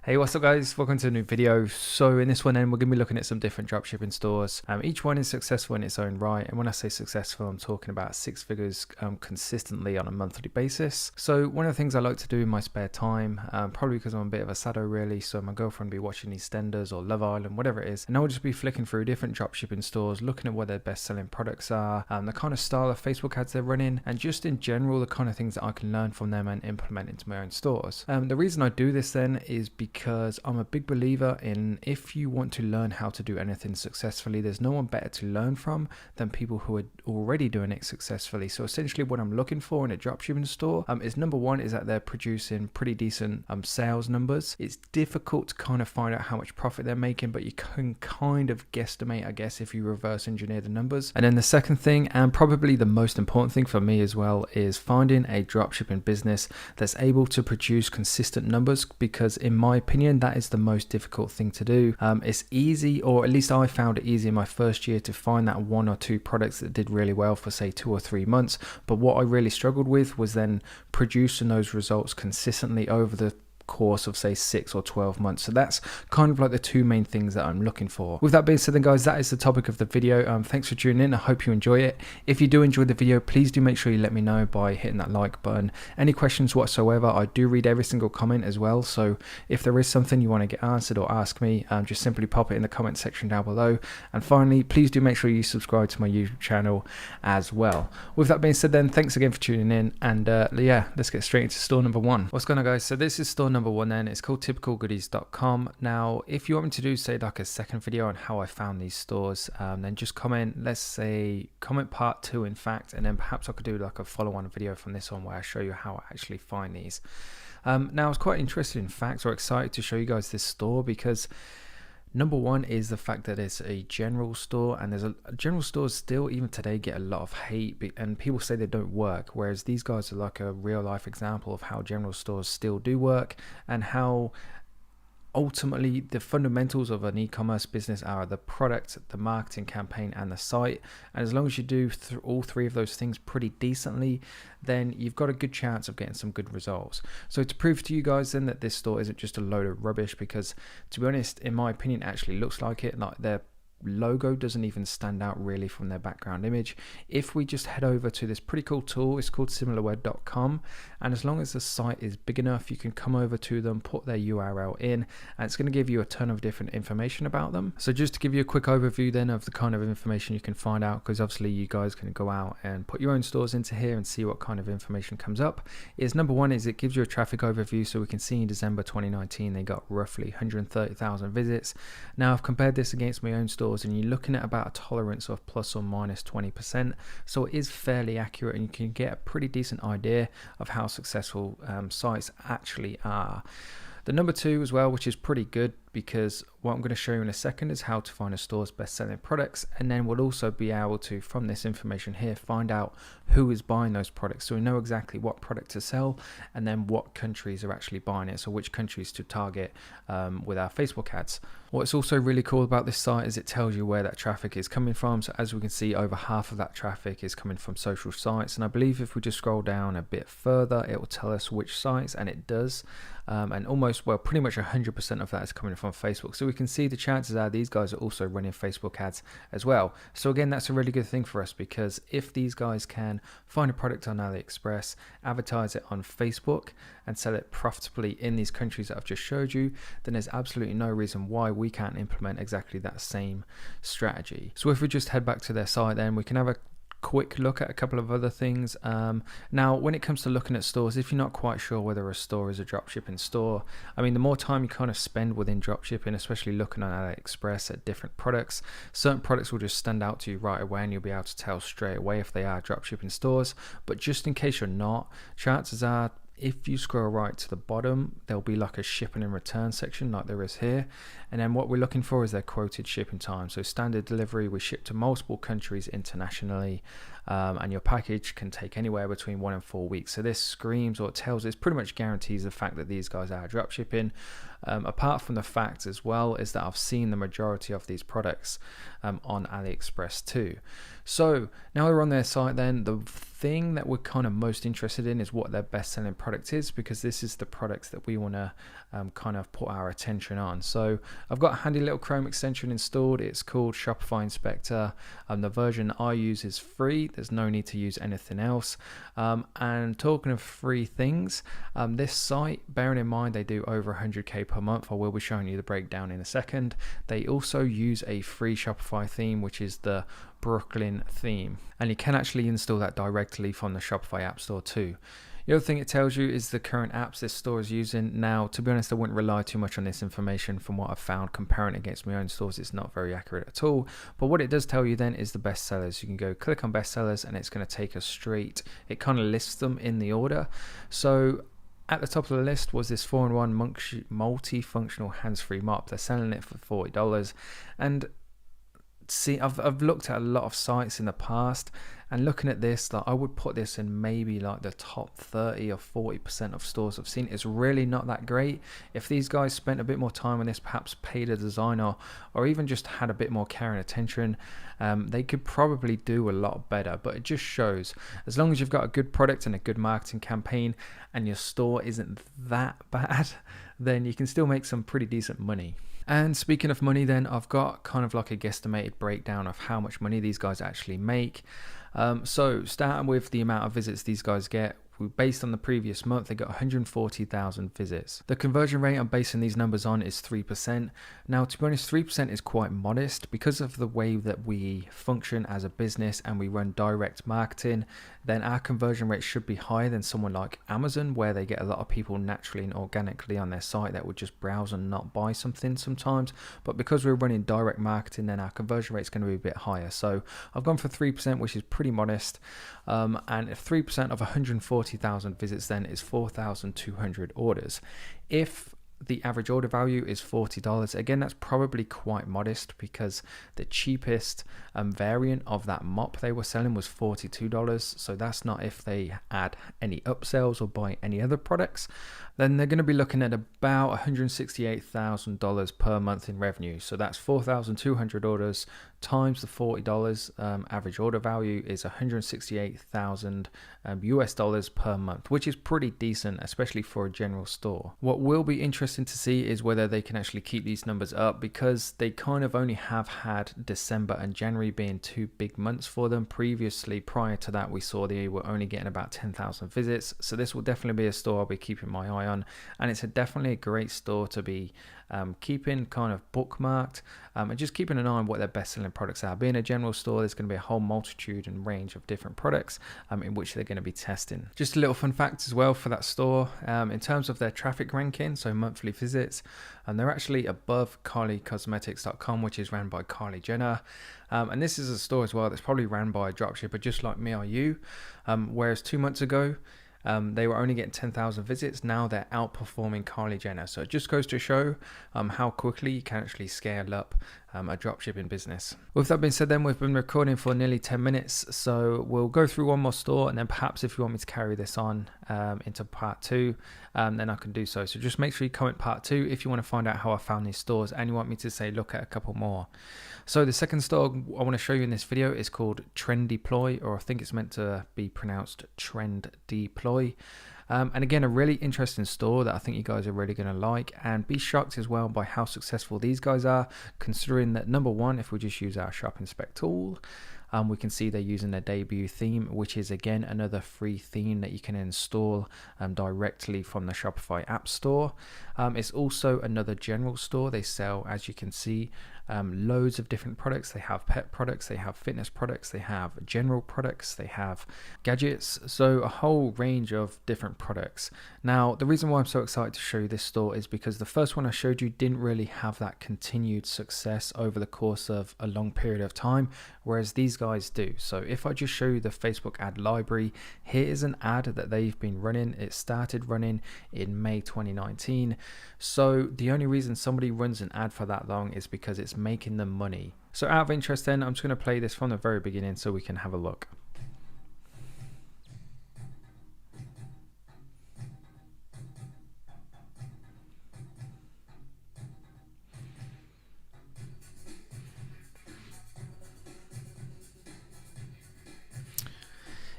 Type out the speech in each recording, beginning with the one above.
Hey, what's up guys? Welcome to a new video. So in this one then we're going to be looking at some different dropshipping stores. Each one is successful in its own right, and when I say successful I'm talking about six figures consistently on a monthly basis. So one of the things I like to do in my spare time, probably because I'm a bit of a sado really, so my girlfriend will be watching EastEnders or Love Island, whatever it is, and I'll just be flicking through different dropshipping stores, looking at what their best selling products are, the kind of style of Facebook ads they're running, and just in general the kind of things that I can learn from them and implement into my own stores. The reason I do this then is because I'm a big believer in, if you want to learn how to do anything successfully, there's no one better to learn from than people who are already doing it successfully. So essentially what I'm looking for in a dropshipping store is, number one, is that they're producing pretty decent sales numbers. It's difficult to kind of find out how much profit they're making, but you can kind of guesstimate, I guess, if you reverse engineer the numbers. And then the second thing, and probably the most important thing for me as well, is finding a dropshipping business that's able to produce consistent numbers, because in my opinion that is the most difficult thing to do. It's easy, or at least I found it easy in my first year, to find that one or two products that did really well for say 2 or 3 months, but what I really struggled with was then producing those results consistently over the course of say 6 or 12 months. So that's kind of like the two main things that I'm looking for. With that being said then guys, that is the topic of the video. Thanks for tuning in. I hope you enjoy it. If you do enjoy the video, please do make sure you let me know by hitting that like button. Any questions whatsoever, I do read every single comment as well, so if there is something you want to get answered or ask me, just simply pop it in the comment section down below. And finally, please do make sure you subscribe to my YouTube channel as well. With that being said then, thanks again for tuning in, and yeah, let's get straight into store number one. What's going on guys? So this is store number one then. It's called typicalgoodies.com. Now if you want me to do say like a second video on how I found these stores, then just comment, let's say comment part 2 in fact, and then perhaps I could do like a follow-on video from this one where I show you how I actually find these. Now I was quite interested in fact, or excited to show you guys this store, because number one is the fact that it's a general store, and there's general stores still even today get a lot of hate, and people say they don't work, whereas these guys are like a real life example of how general stores still do work, and how ultimately the fundamentals of an e-commerce business are the product, the marketing campaign, and the site. And as long as you do all three of those things pretty decently, then you've got a good chance of getting some good results. So to prove to you guys then that this store isn't just a load of rubbish, because to be honest, in my opinion, it actually looks like it. Like their logo doesn't even stand out really from their background image. If we just head over to this pretty cool tool, it's called similarweb.com, and as long as the site is big enough, you can come over to them, put their URL in, and it's going to give you a ton of different information about them. So just to give you a quick overview then of the kind of information you can find out, because obviously you guys can go out and put your own stores into here and see what kind of information comes up, is number one is it gives you a traffic overview. So we can see in December 2019 they got roughly 130,000 visits. Now I've compared this against my own stores, and you're looking at about a tolerance of plus or minus 20%, so it is fairly accurate, and you can get a pretty decent idea of how successful sites actually are. The number two as well, which is pretty good, because what I'm going to show you in a second is how to find a store's best selling products, and then we'll also be able to, from this information here, find out who is buying those products, so we know exactly what product to sell and then what countries are actually buying it, so which countries to target with our Facebook ads. What's also really cool about this site is it tells you where that traffic is coming from. So as we can see, over half of that traffic is coming from social sites, and I believe if we just scroll down a bit further it will tell us which sites, and it does, and almost, well, pretty much 100% of that is coming from Facebook. So we can see the chances are these guys are also running Facebook ads as well. So again, that's a really good thing for us, because if these guys can find a product on AliExpress, advertise it on Facebook, and sell it profitably in these countries that I've just showed you, then there's absolutely no reason why we can't implement exactly that same strategy. So if we just head back to their site, then we can have a quick look at a couple of other things. Now when it comes to looking at stores, if you're not quite sure whether a store is a dropshipping store, I mean, the more time you kind of spend within dropshipping, especially looking on AliExpress at different products, certain products will just stand out to you right away, and you'll be able to tell straight away if they are dropshipping stores. But just in case you're not, chances are, if you scroll right to the bottom, there'll be like a shipping and return section like there is here, and then what we're looking for is their quoted shipping time. So standard delivery, we ship to multiple countries internationally, and your package can take anywhere between 1 and 4 weeks. So this screams or tells us, pretty much guarantees the fact that these guys are dropshipping. Apart from the fact as well is that I've seen the majority of these products on AliExpress too. So now we're on their site, then the thing that we're kind of most interested in is what their best selling product is, because this is the products that we want to kind of put our attention on. So I've got a handy little Chrome extension installed. It's called Shopify Inspector. The version I use is free. There's no need to use anything else. And talking of free things, this site, bearing in mind they do over 100k per month, I will be showing you the breakdown in a second. They also use a free Shopify theme, which is the Brooklyn theme, and you can actually install that directly from the Shopify App Store too. The other thing it tells you is the current apps this store is using. Now, to be honest, I wouldn't rely too much on this information. From what I've found, comparing it against my own stores, it's not very accurate at all. But what it does tell you then is the best sellers. You can go click on best sellers and it's going to take us straight. It kind of lists them in the order. So at the top of the list was this 4-in-1 multi-functional hands-free mop. They're selling it for $40. And see, I've looked at a lot of sites in the past, and looking at this, like, I would put this in maybe like the top 30 or 40% of stores I've seen. It's really not that great. If these guys spent a bit more time on this, perhaps paid a designer, or even just had a bit more care and attention, they could probably do a lot better. But it just shows, as long as you've got a good product and a good marketing campaign and your store isn't that bad, then you can still make some pretty decent money. And speaking of money, then I've got kind of like a guesstimated breakdown of how much money these guys actually make. So starting with the amount of visits these guys get, based on the previous month, they got 140,000 visits. The conversion rate I'm basing these numbers on is 3%. Now, to be honest, 3% is quite modest because of the way that we function as a business and we run direct marketing. Then our conversion rate should be higher than someone like Amazon, where they get a lot of people naturally and organically on their site that would just browse and not buy something sometimes. But because we're running direct marketing, then our conversion rate is going to be a bit higher. So I've gone for 3%, which is pretty modest. And if 3% of 140,000 visits then is 4,200 orders. If the average order value is $40, again, that's probably quite modest because the cheapest variant of that mop they were selling was $42. So that's not if they add any upsells or buy any other products. Then they're going to be looking at about $168,000 per month in revenue. So that's 4,200 orders times the $40 average order value is $168,000 US dollars per month, which is pretty decent, especially for a general store. What will be interesting to see is whether they can actually keep these numbers up, because they kind of only have had December and January being two big months for them. Previously, prior to that, we saw they were only getting about 10,000 visits. So this will definitely be a store I'll be keeping my eye on, and it's definitely a great store to be keeping kind of bookmarked, and just keeping an eye on what their best selling products are. Being a general store, there's going to be a whole multitude and range of different products in which they're going to be testing. Just a little fun fact as well for that store, in terms of their traffic ranking, so monthly visits, and they're actually above KylieCosmetics.com, which is ran by Kylie Jenner. And this is a store as well that's probably ran by a dropshipper just like me or you, whereas 2 months ago they were only getting 10,000 visits. Now they're outperforming Kylie Jenner. So it just goes to show how quickly you can actually scale up a dropshipping business. With that being said, then we've been recording for nearly 10 minutes. So we'll go through one more store, and then perhaps if you want me to carry this on into part 2, then I can do so. So just make sure you comment part 2 if you want to find out how I found these stores and you want me to say look at a couple more. So the second store I want to show you in this video is called Trend Deploy, or I think it's meant to be pronounced Trend Deploy. And again, a really interesting store that I think you guys are really going to like, and be shocked as well by how successful these guys are, considering that number one, if we just use our shop inspect tool, we can see they're using their debut theme, which is again another free theme that you can install directly from the Shopify App Store. It's also another general store. They sell, as you can see, loads of different products. They have pet products, they have fitness products, they have general products, they have gadgets, so a whole range of different products. Now, the reason why I'm so excited to show you this store is because the first one I showed you didn't really have that continued success over the course of a long period of time, whereas these guys do. So if I just show you the Facebook ad library, here is an ad that they've been running. It started running in May 2019. So the only reason somebody runs an ad for that long is because it's making them money. So out of interest then, I'm just going to play this from the very beginning so we can have a look.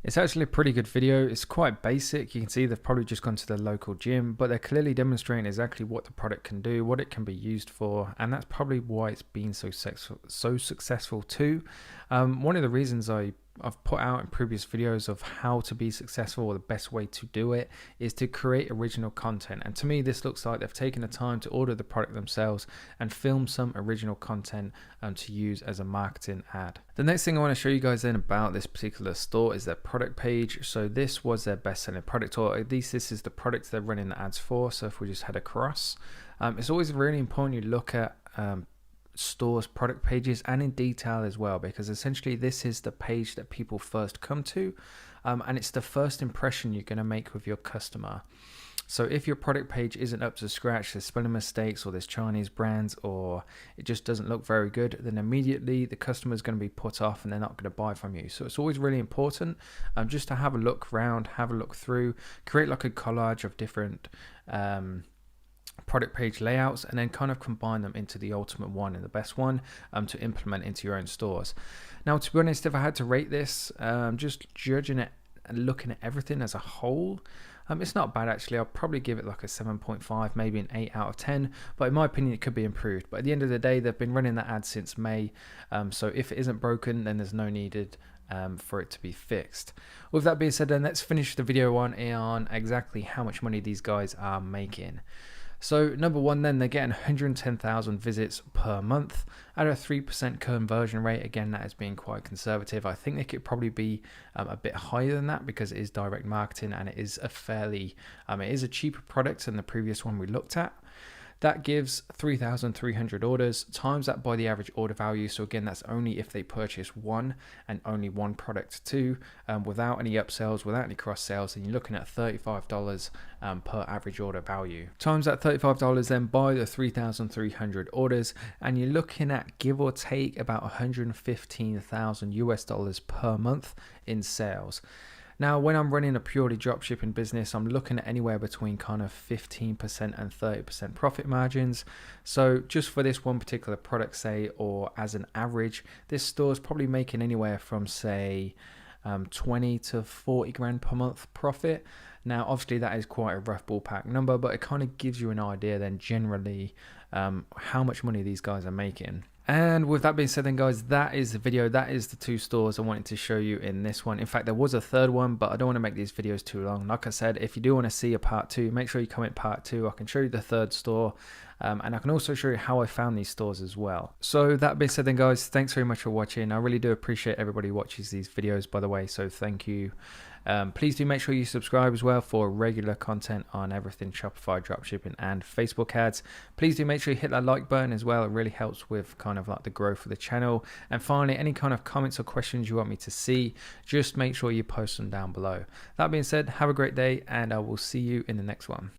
It's actually a pretty good video. It's quite basic. You can see they've probably just gone to the local gym, but they're clearly demonstrating exactly what the product can do, what it can be used for, and that's probably why it's been so successful too. One of the reasons I've put out in previous videos of how to be successful, or the best way to do it, is to create original content. And to me, this looks like they've taken the time to order the product themselves and film some original content to use as a marketing ad. The next thing I want to show you guys then about this particular store is their product page. So this was their best selling product, or at least this is the product they're running the ads for. So if we just head across, it's always really important you look at stores product pages and in detail as well, because essentially this is the page that people first come to, and it's the first impression you're going to make with your customer. So if your product page isn't up to scratch, there's spelling mistakes, or there's Chinese brands, or it just doesn't look very good, then immediately the customer is going to be put off and they're not going to buy from you. So it's always really important just to have a look around, have a look through, create like a collage of different product page layouts, and then kind of combine them into the ultimate one and the best one to implement into your own stores. Now, to be honest, if I had to rate this, just judging it and looking at everything as a whole, it's not bad actually. I'll probably give it like a 7.5, maybe an 8 out of 10, but in my opinion it could be improved. But at the end of the day, they've been running that ad since May, so if it isn't broken, then there's no needed for it to be fixed. With that being said, then let's finish the video on exactly how much money these guys are making. So number one, then they're getting 110,000 visits per month at a 3% conversion rate. Again, that is being quite conservative. I think they could probably be a bit higher than that, because it is direct marketing and it is a fairly, it is a cheaper product than the previous one we looked at. That gives 3,300 orders, times that by the average order value. So again, that's only if they purchase one and only one product too, without any upsells, without any cross sales, and you're looking at $35 per average order value. Times that $35 then by the 3,300 orders, and you're looking at give or take about 115,000 US dollars per month in sales. Now, when I'm running a purely dropshipping business, I'm looking at anywhere between kind of 15% and 30% profit margins. So just for this one particular product, say, or as an average, this store is probably making anywhere from, say, 20 to 40 grand per month profit. Now, obviously that is quite a rough ballpark number, but it kind of gives you an idea then generally how much money these guys are making. And with that being said then, guys, that is the video. That is the two stores I wanted to show you in this one. In fact, there was a third one, but I don't want to make these videos too long. Like I said, if you do want to see a part two, make sure you comment part two. I can show you the third store, and I can also show you how I found these stores as well. So that being said then, guys, thanks very much for watching. I really do appreciate everybody who watches these videos, by the way, so thank you. Please do make sure you subscribe as well for regular content on everything Shopify, dropshipping, and Facebook ads. Please do make sure you hit that like button as well. It really helps with kind of like the growth of the channel. And finally, any kind of comments or questions you want me to see, just make sure you post them down below. That being said, have a great day, and I will see you in the next one.